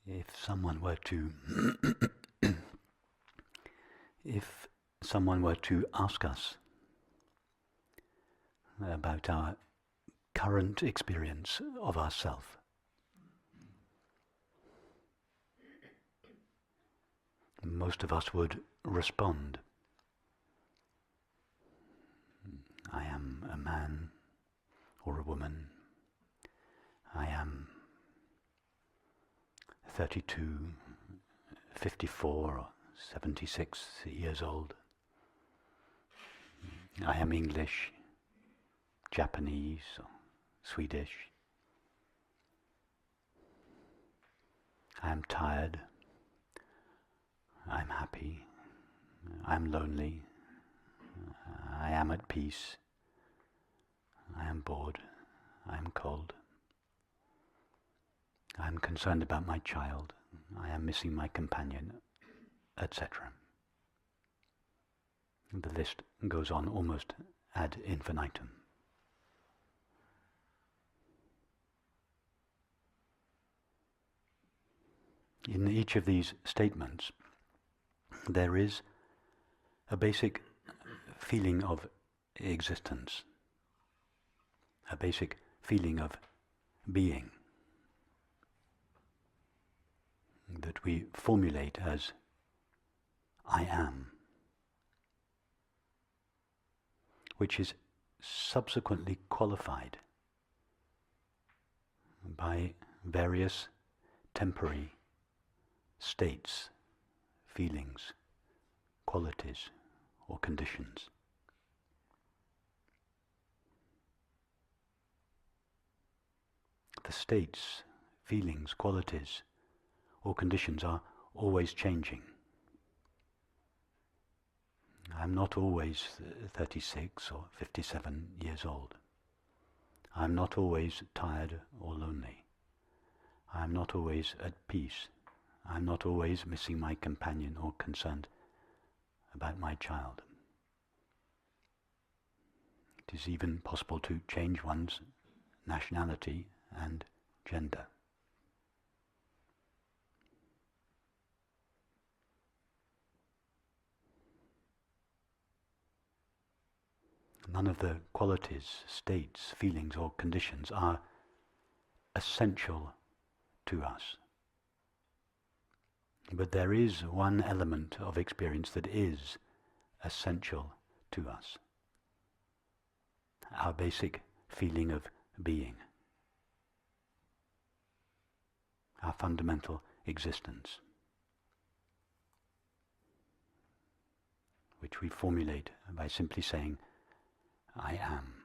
If someone were to if someone were to ask us about our current experience of ourself, most of us would respond, I am a man or a woman. I am 32, 54 or 76 years old. I am English, Japanese or Swedish. I am tired. I'm happy. I'm lonely. I am at peace. I am bored. I am cold. I am concerned about my child. I am missing my companion, etc. The list goes on almost ad infinitum. In each of these statements, there is a basic feeling of existence, a basic feeling of being that we formulate as I am, which is subsequently qualified by various temporary states, feelings, qualities, or conditions. The states, feelings, qualities, or conditions are always changing. I'm not always 36 or 57 years old. I'm not always tired or lonely. I'm not always at peace. I'm not always missing my companion or concerned about my child. It is even possible to change one's nationality and gender. None of the qualities, states, feelings or conditions are essential to us. But there is one element of experience that is essential to us. Our basic feeling of being. Our fundamental existence, which we formulate by simply saying, I am.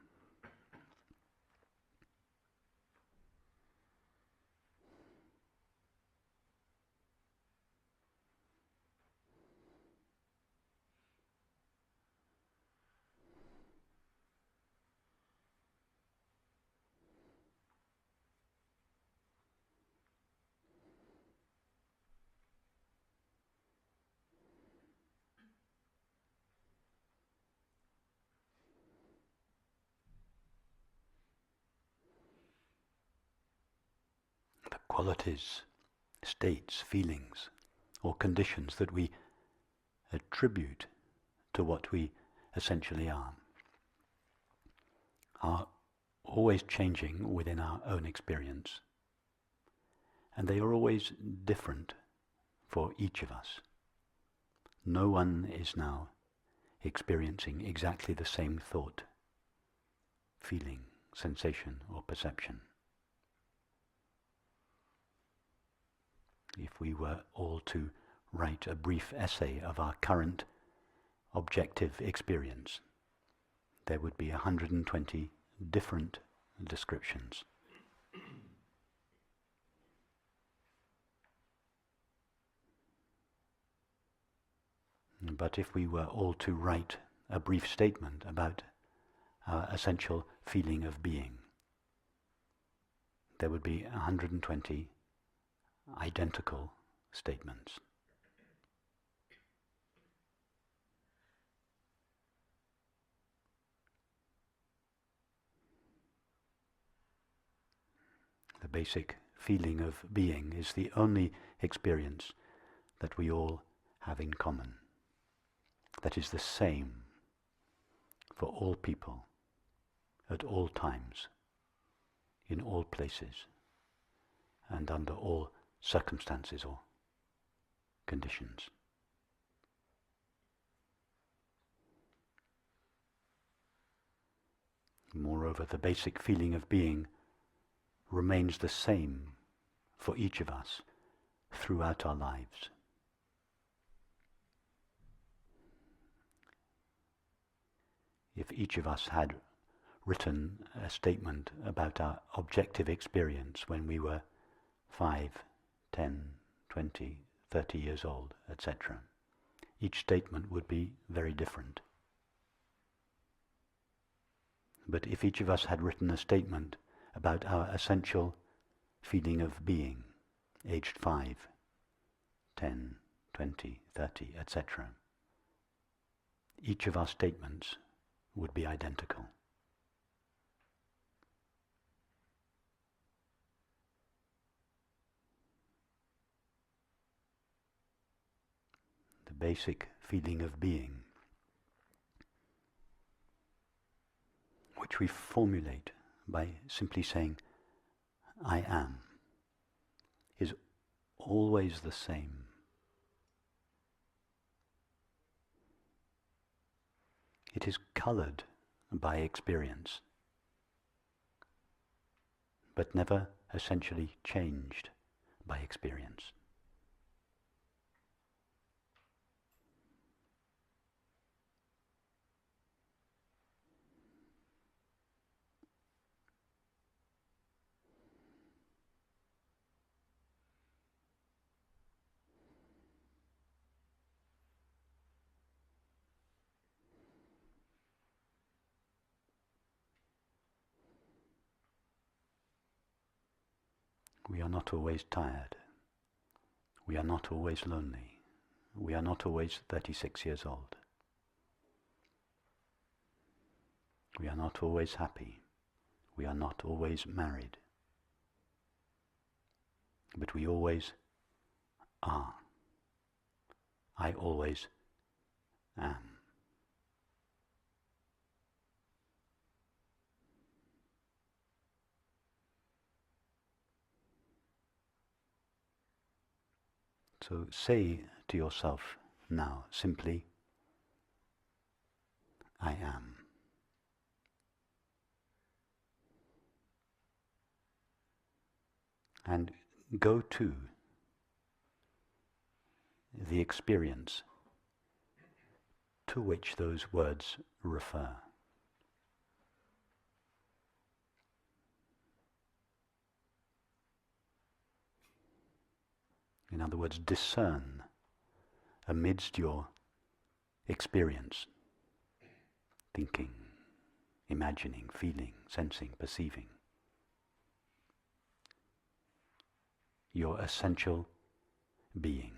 The qualities, states, feelings, or conditions that we attribute to what we essentially are always changing within our own experience. And they are always different for each of us. No one is now experiencing exactly the same thought, feeling, sensation, or perception. If we were all to write a brief essay of our current objective experience, there would be 120 different descriptions. But if we were all to write a brief statement about our essential feeling of being, there would be 120 identical statements. The basic feeling of being is the only experience that we all have in common, that is the same for all people, at all times, in all places, and under all circumstances or conditions. Moreover, the basic feeling of being remains the same for each of us throughout our lives. If each of us had written a statement about our objective experience when we were 5, 10, 20, 30 years old, etc., each statement would be very different. But if each of us had written a statement about our essential feeling of being, aged 5, 10, 20, 30, etc., each of our statements would be identical. The basic feeling of being, which we formulate by simply saying, I am, is always the same. It is colored by experience, but never essentially changed by experience. We are not always tired. We are not always lonely. We are not always 36 years old. We are not always happy. We are not always married. But we always are. I always am. So say to yourself now simply, I am. And go to the experience to which those words refer. In other words, discern amidst your experience, thinking, imagining, feeling, sensing, perceiving, your essential being.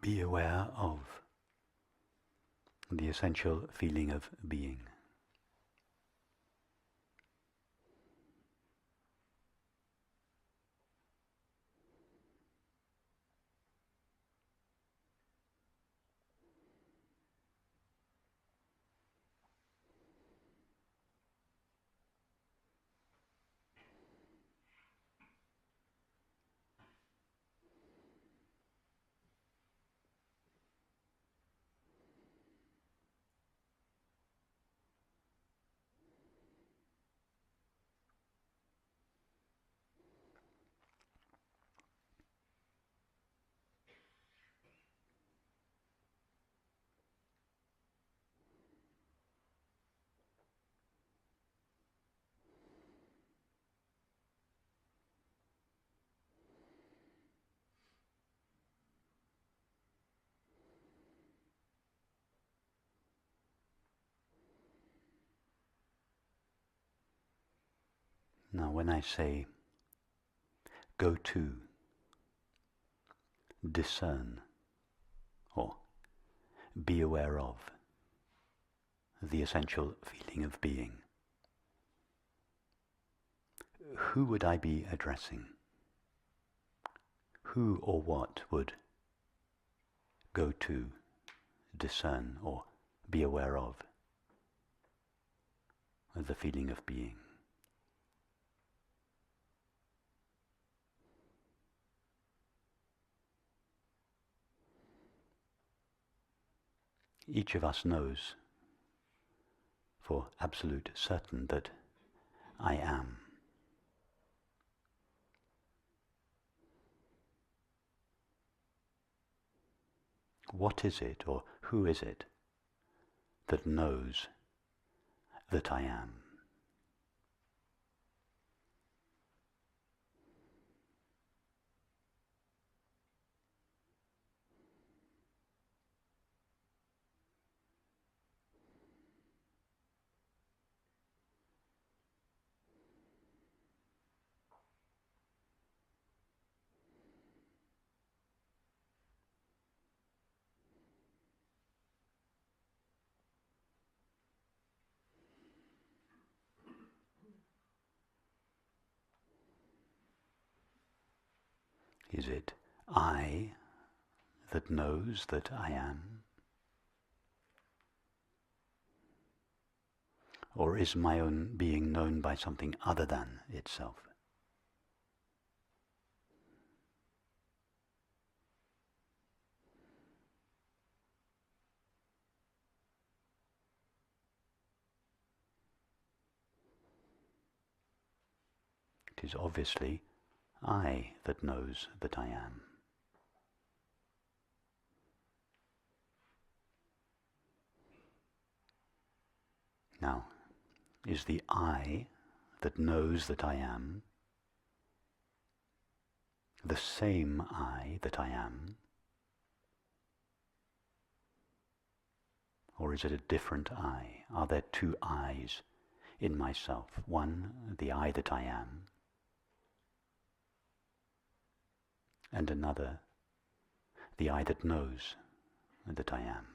Be aware of the essential feeling of being. Now when I say go to, discern, or be aware of the essential feeling of being, who would I be addressing? Who or what would go to, discern, or be aware of the feeling of being? Each of us knows for absolute certain that I am. What is it, or who is it, that knows that I am? Is it I that knows that I am? Or is my own being known by something other than itself? It is obviously I that knows that I am. Now, is the I that knows that I am the same I that I am? Or is it a different I? Are there two I's in myself? One, the I that I am, and another, the I that knows that I am.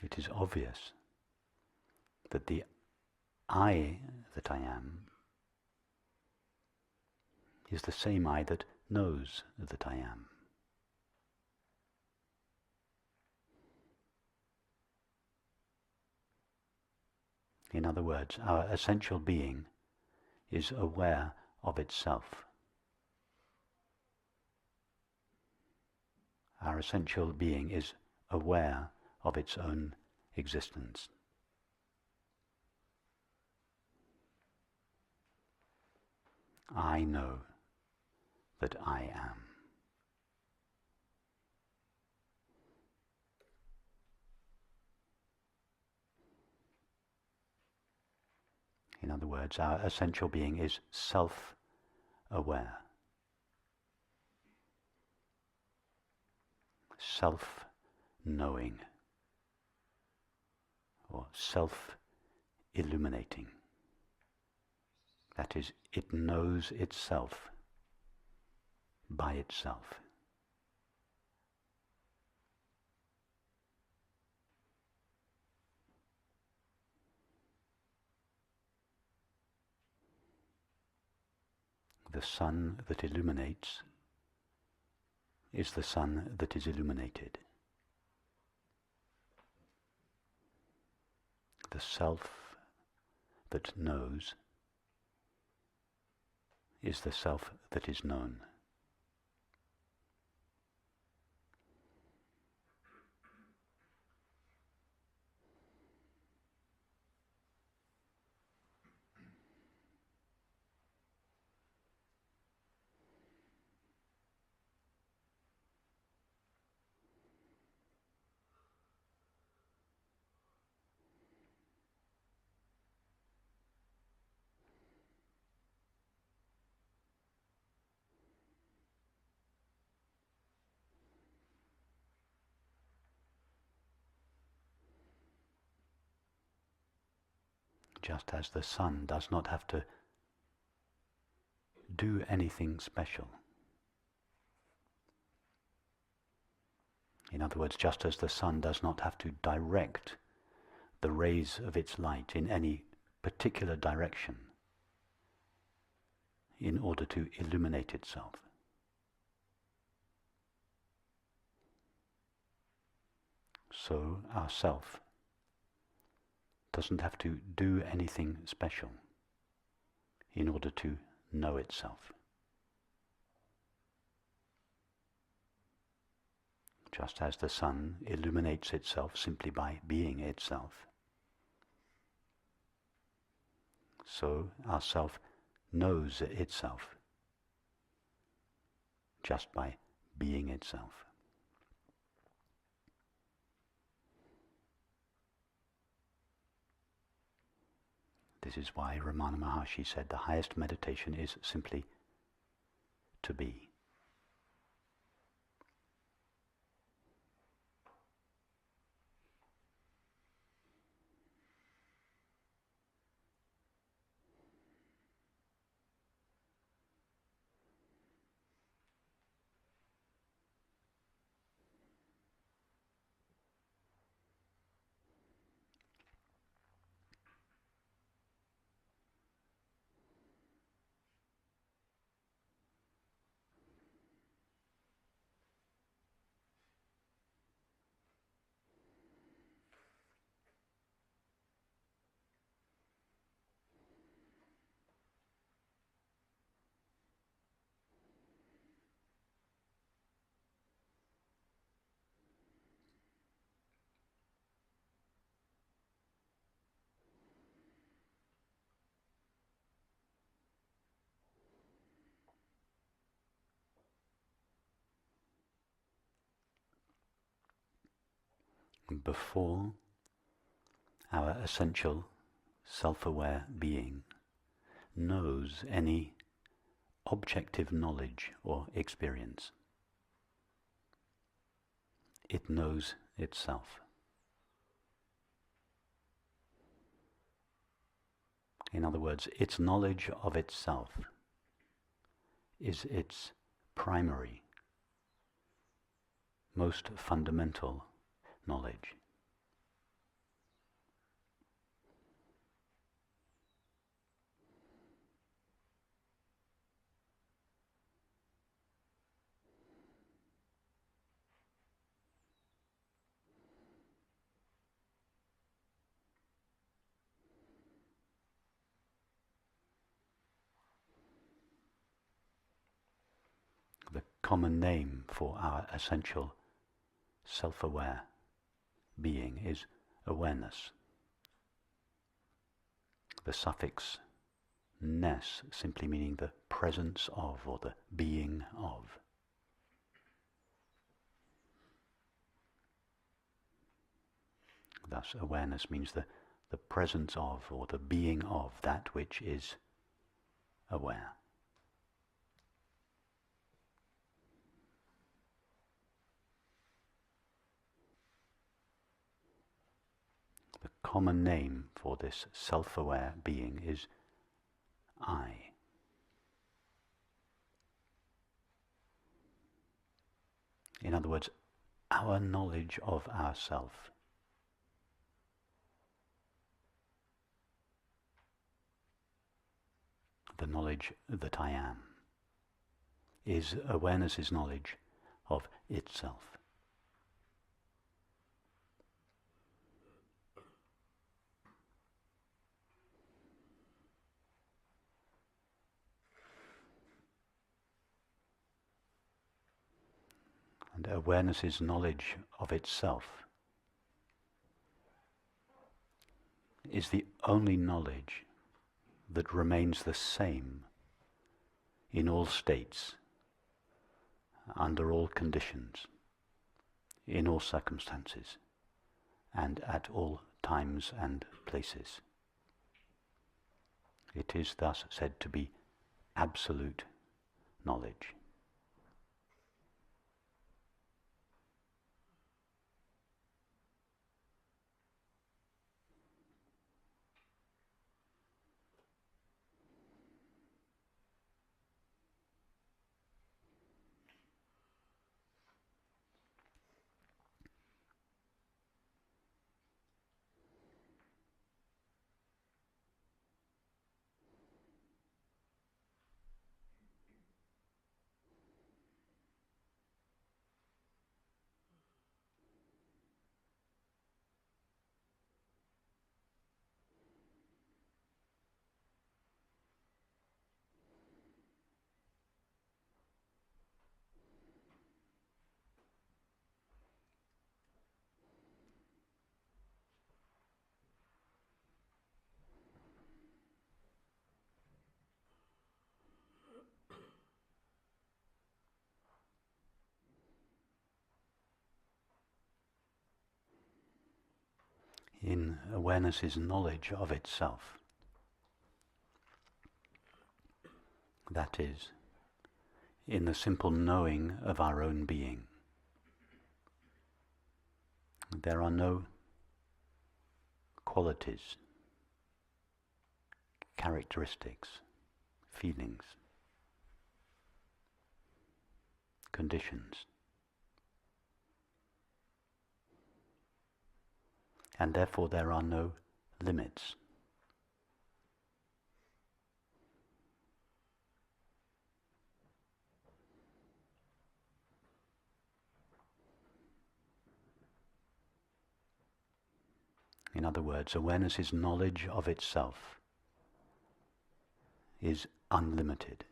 It is obvious that the I that I am is the same I that knows that I am. In other words, our essential being is aware of itself. Our essential being is aware of its own existence. I know that I am. In other words, our essential being is self-aware, self-knowing, or self-illuminating. That is, it knows itself by itself. The sun that illuminates is the sun that is illuminated. The self that knows is the self that is known. just as the sun does not have to do anything special. In other words, just as the sun does not have to direct the rays of its light in any particular direction in order to illuminate itself. So our self doesn't have to do anything special in order to know itself. Just as the sun illuminates itself simply by being itself, so our self knows itself just by being itself. This is why Ramana Maharshi said the highest meditation is simply to be. Before our essential self-aware being knows any objective knowledge or experience, it knows itself. In other words, its knowledge of itself is its primary, most fundamental knowledge. The common name for our essential self-aware being is awareness. The suffix ness simply meaning the presence of or the being of. Thus awareness means the presence of or the being of that which is aware. The common name for this self-aware being is I. In other words, our knowledge of ourself. The knowledge that I am is awareness's knowledge of itself. And awareness's knowledge of itself is the only knowledge that remains the same in all states, under all conditions, in all circumstances, and at all times and places. It is thus said to be absolute knowledge. in awareness's knowledge of itself. That is, in the simple knowing of our own being. There are no qualities, characteristics, feelings, conditions. And therefore there are no limits. In other words, awareness's knowledge of itself is unlimited.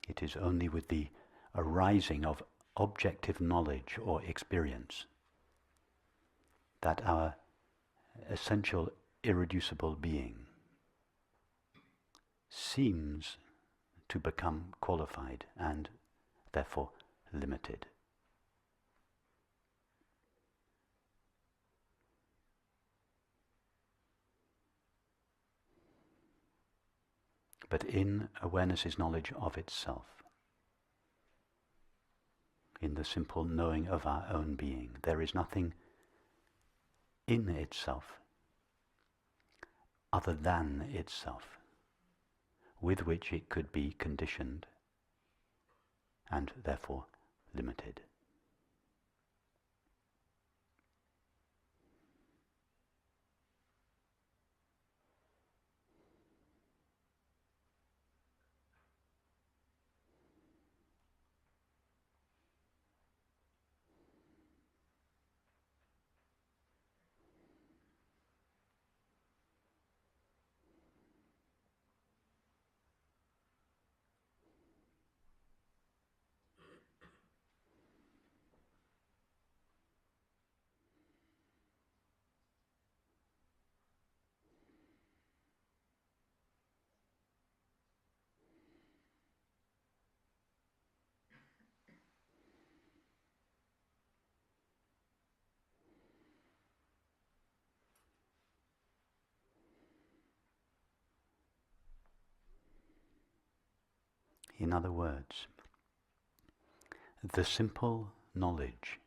It is only with the arising of objective knowledge or experience that our essential irreducible being seems to become qualified and therefore limited. But in awareness's knowledge of itself, in the simple knowing of our own being, there is nothing in itself other than itself with which it could be conditioned and therefore limited. In other words, the simple knowledge,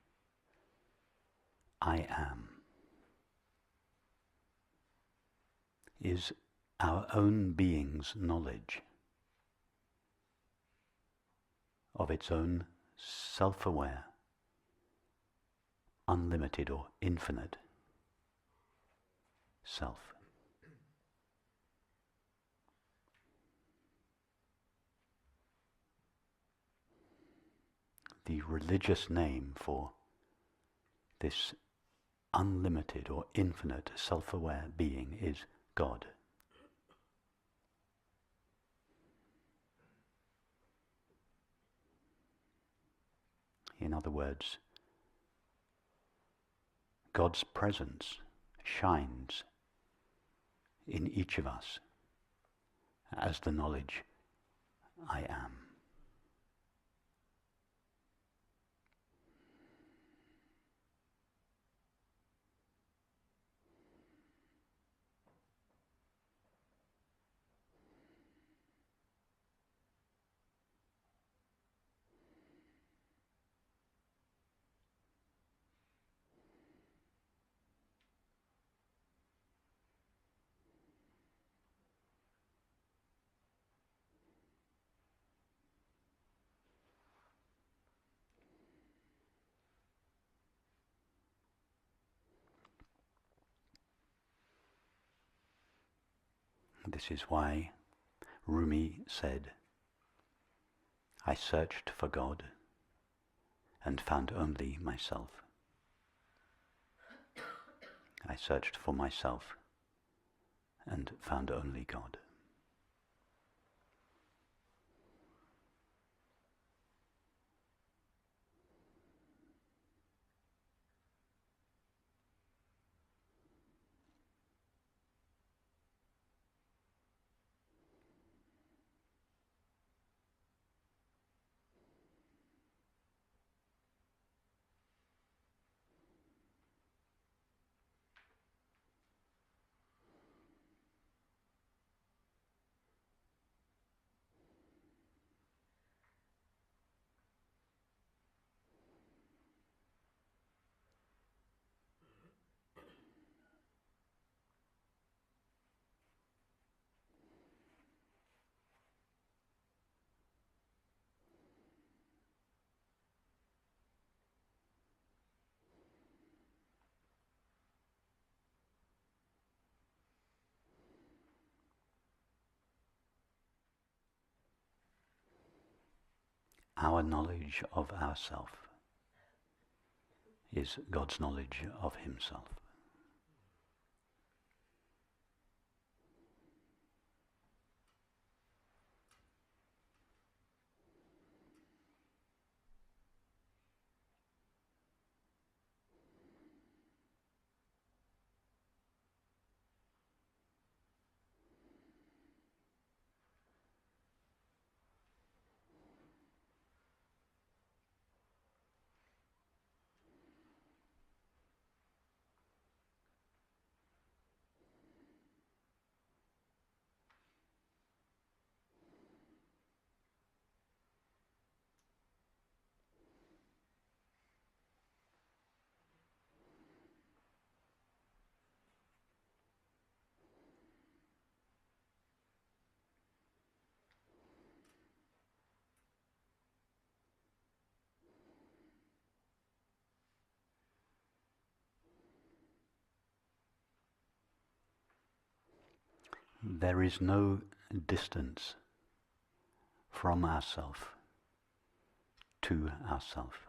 I am, is our own being's knowledge of its own self-aware, unlimited or infinite self. The religious name for this unlimited or infinite self-aware being is God. In other words, God's presence shines in each of us as the knowledge I am. This is why Rumi said, I searched for God and found only myself. I searched for myself and found only God. our knowledge of ourself is God's knowledge of Himself. There is no distance from ourself to ourself.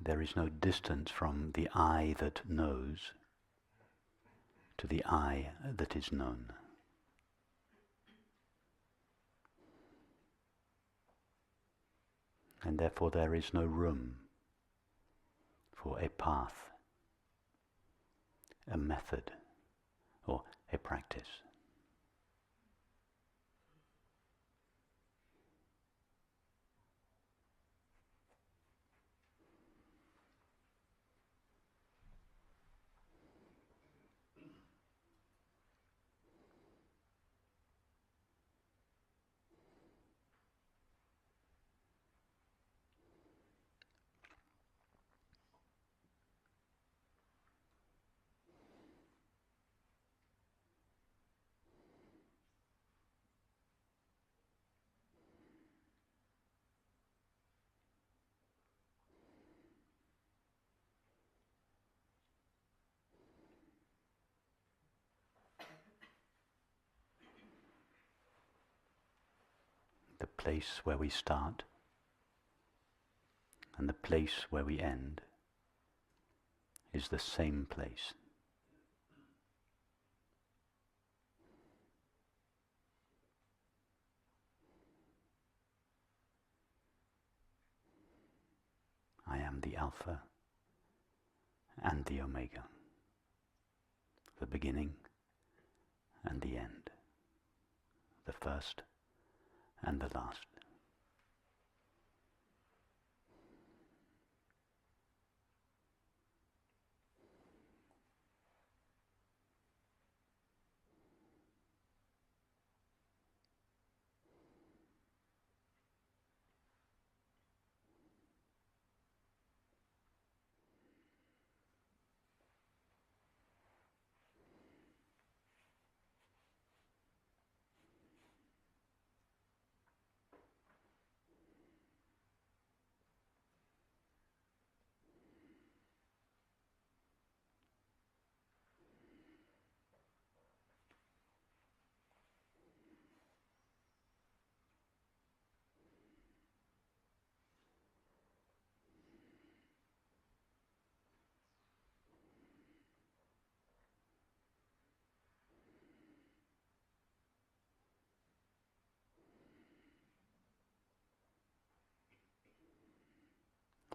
There is no distance from the I that knows to the I that is known. And therefore there is no room for a path, a method, or a practice. The place where we start and the place where we end is the same place. I am the Alpha and the Omega, the beginning and the end, the first and the last.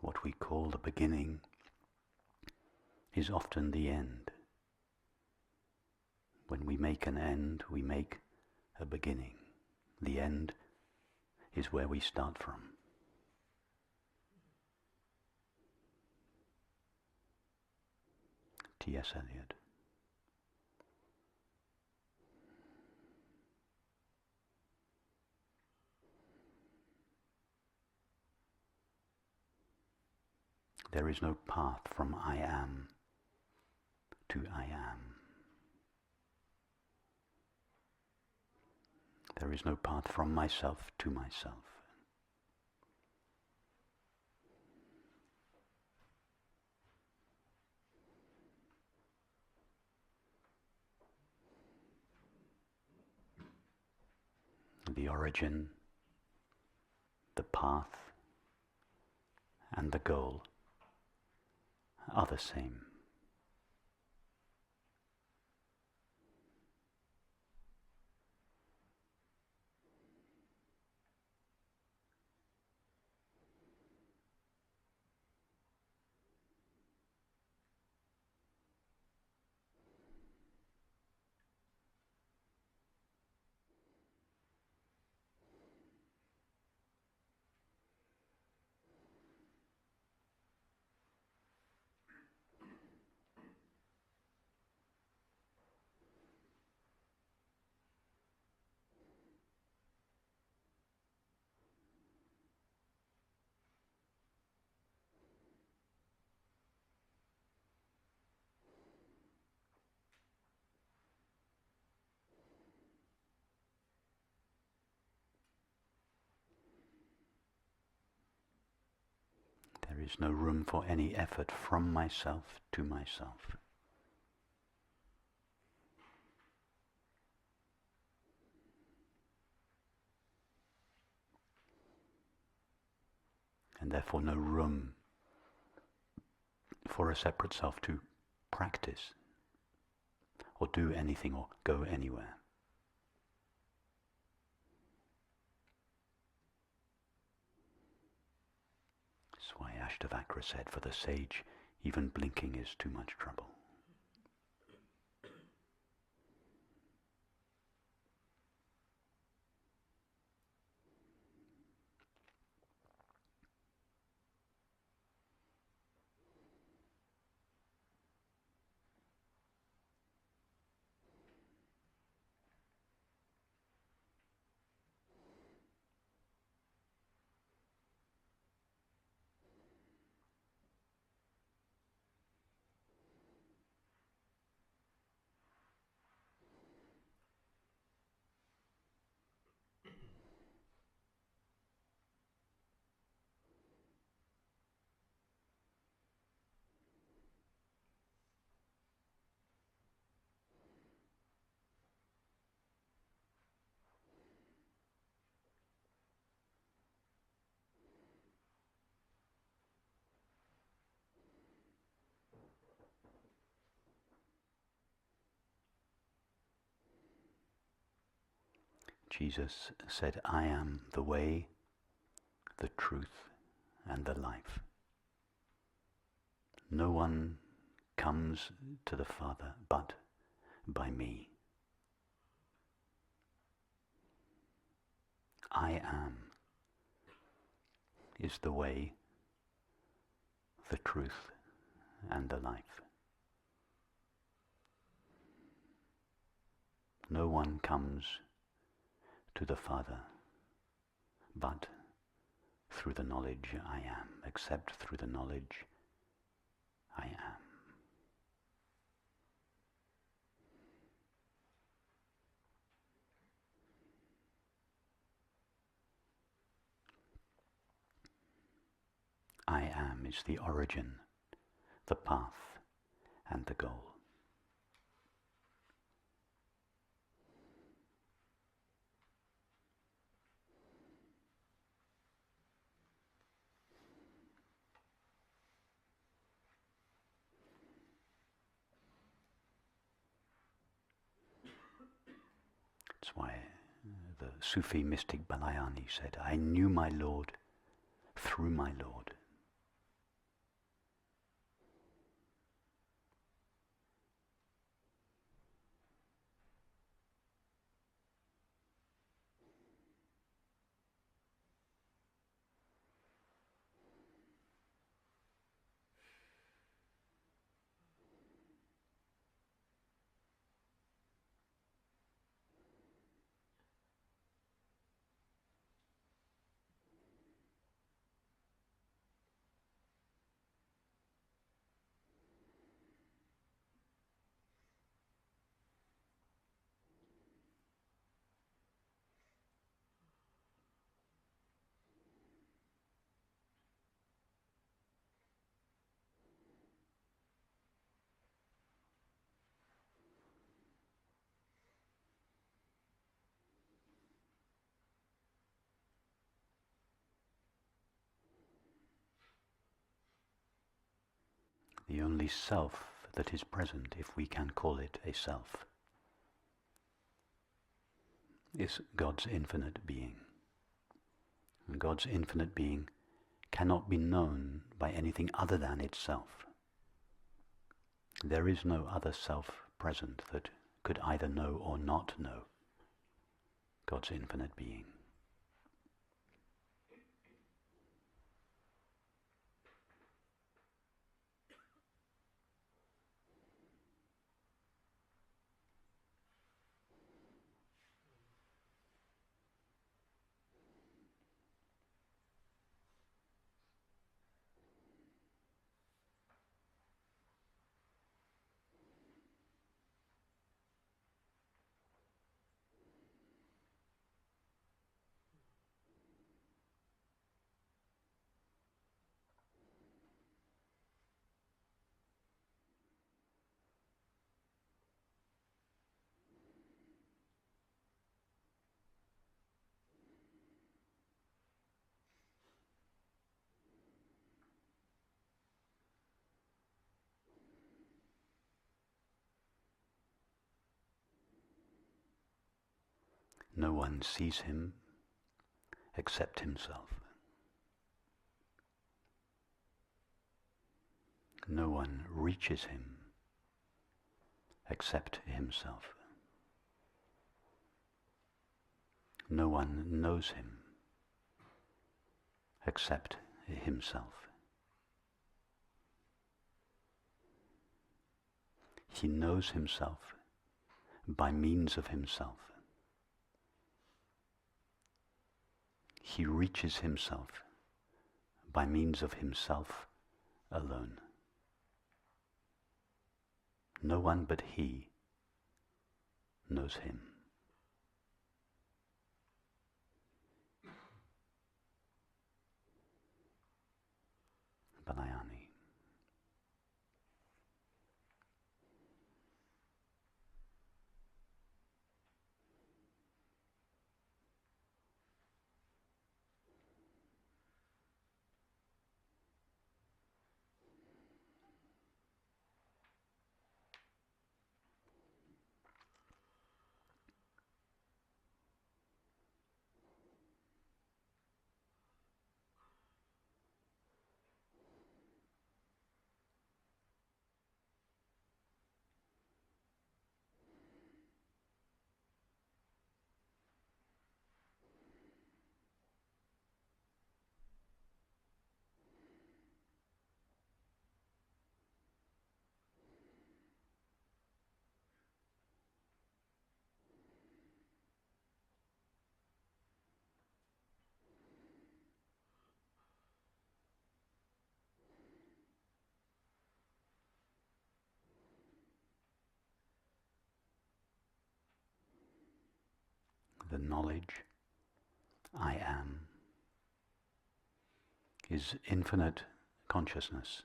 What we call the beginning is often the end. When we make an end, we make a beginning. The end is where we start from. T.S. Eliot. There is no path from I am to I am. There is no path from myself to myself. the origin, the path, and the goal are the same. There is no room for any effort from myself to myself. And therefore no room for a separate self to practice or do anything or go anywhere. That's why Ashtavakra said, for the sage, even blinking is too much trouble. Jesus said, I am the way, the truth, and the life. No one comes to the Father but by me. I am is the way, the truth, and the life. No one comes to the Father but through the knowledge I am, except through the knowledge I am. I am is the origin, the path, and the goal. That's why the Sufi mystic Balayani said, I knew my Lord through my Lord. The only self that is present, if we can call it a self, is God's infinite being. And God's infinite being cannot be known by anything other than itself. There is no other self present that could either know or not know God's infinite being. No one sees him except himself. No one reaches him except himself. No one knows him except himself. He knows himself by means of himself. He reaches himself by means of himself alone. No one but he knows him. Balayani. The knowledge I am is infinite consciousness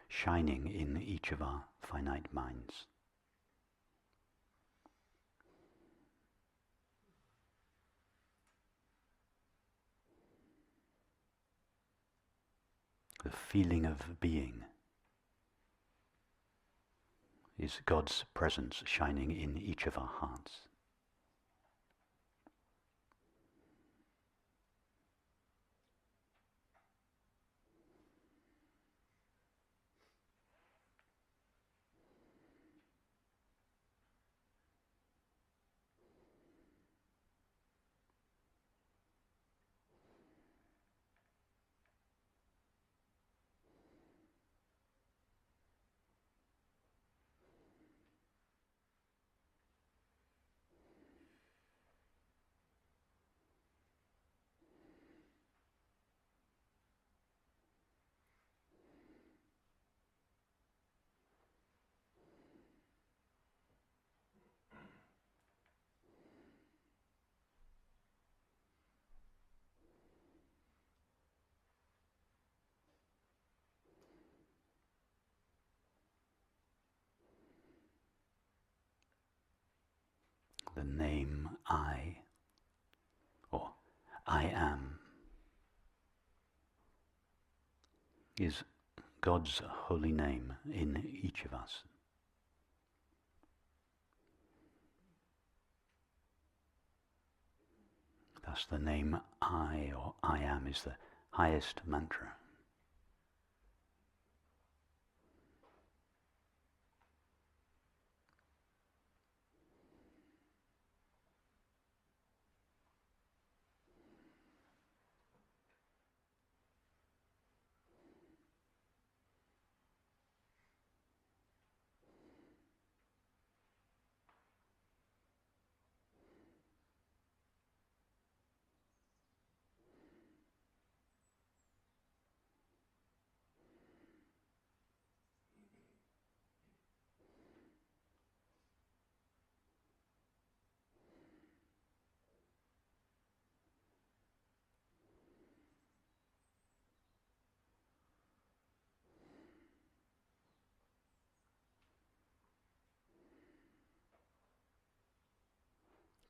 shining in each of our finite minds. The feeling of being is God's presence shining in each of our hearts. The name I, or I am, is God's holy name in each of us. Thus the name I or I am is the highest mantra.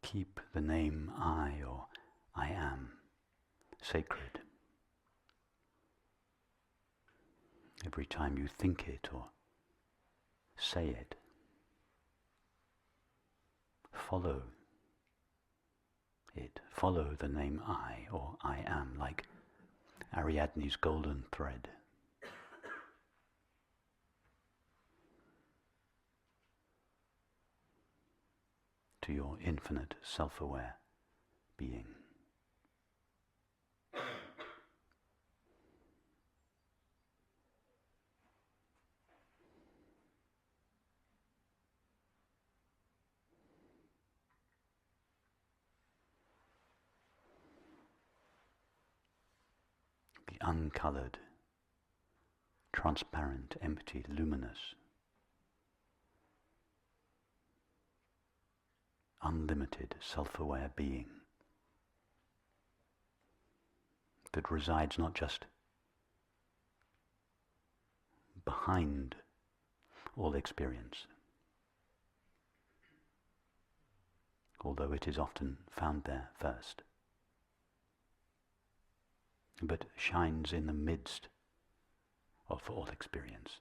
Keep the name I or I am sacred. Every time you think it or say it, follow it. Follow the name I or I am, like Ariadne's golden thread. To your infinite self-aware being. Be uncolored, transparent, empty, luminous, unlimited self-aware being that resides not just behind all experience, although it is often found there first, but shines in the midst of all experience.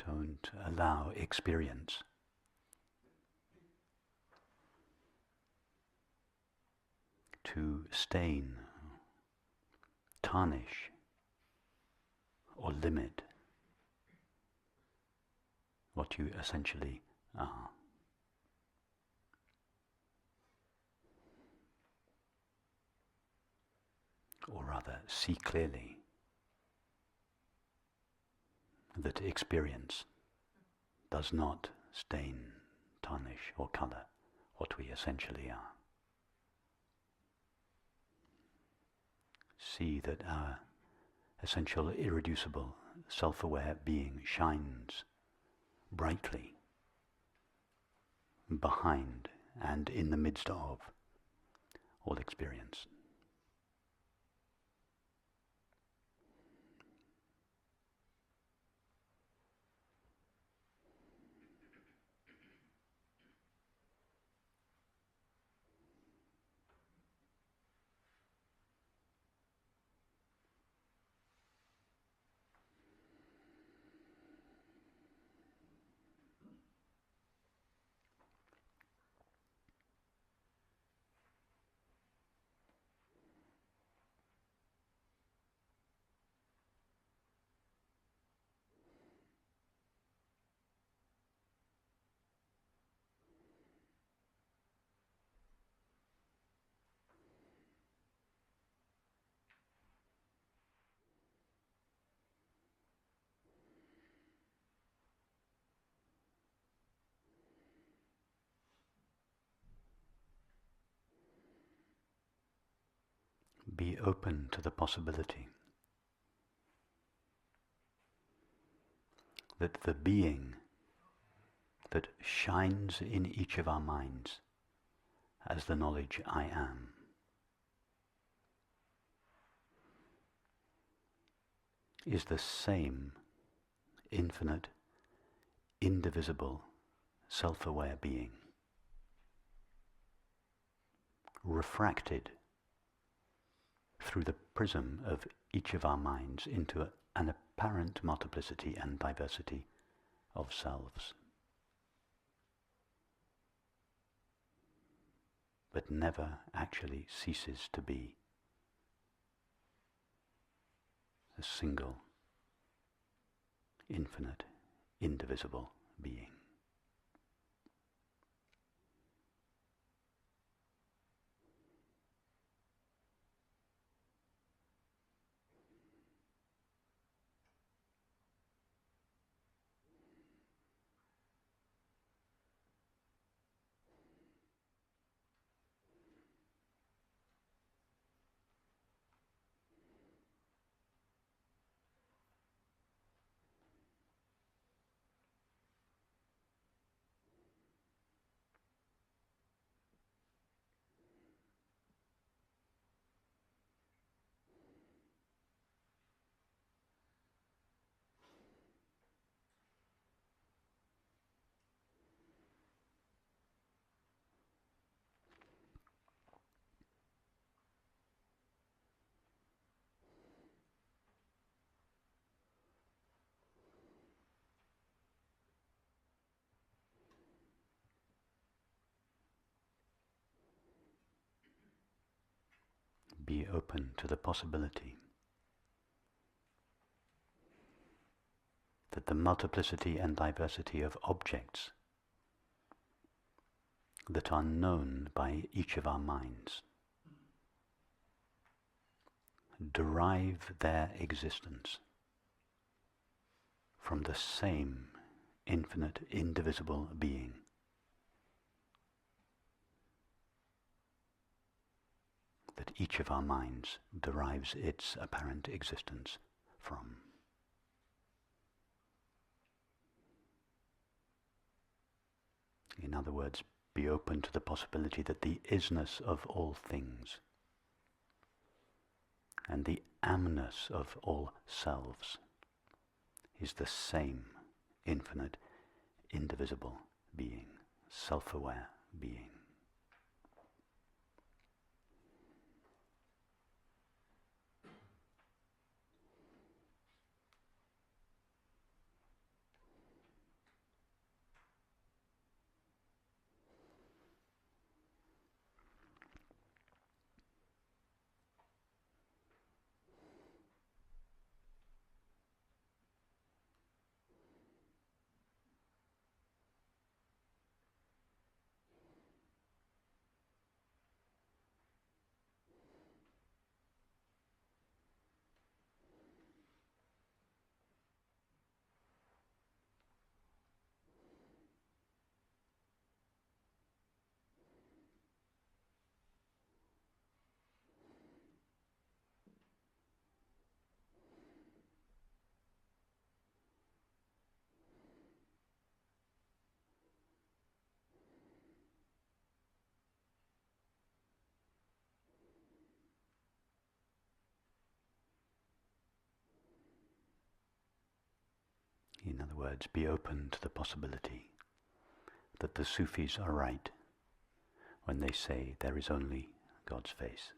Don't allow experience to stain, tarnish, or limit what you essentially are. Or rather, see clearly that experience does not stain, tarnish, or color what we essentially are. See that our essential, irreducible, self-aware being shines brightly behind and in the midst of all experience. be open to the possibility that the being that shines in each of our minds as the knowledge I am is the same infinite, indivisible, self-aware being, refracted through the prism of each of our minds into an apparent multiplicity and diversity of selves, but never actually ceases to be a single, infinite, indivisible being. Be open to the possibility that the multiplicity and diversity of objects that are known by each of our minds derive their existence from the same infinite, indivisible being, that each of our minds derives its apparent existence from. In other words, be open to the possibility that the isness of all things and the amness of all selves is the same infinite, indivisible being, self-aware being. In other words, be open to the possibility that the Sufis are right when they say there is only God's face.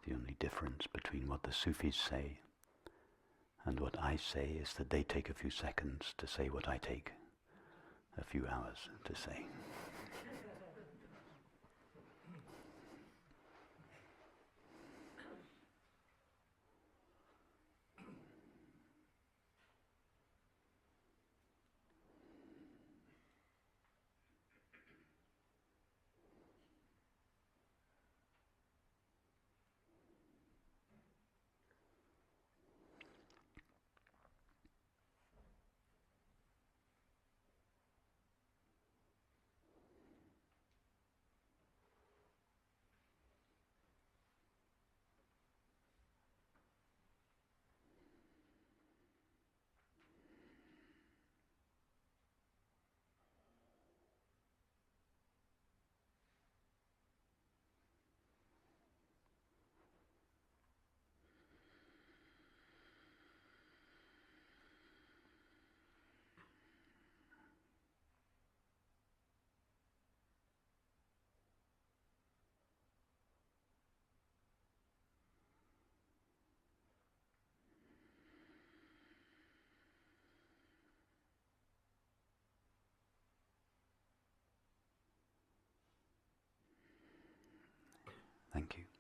The only difference between what the Sufis say and what I say is that they take a few seconds to say what I take a few hours to say. Thank you.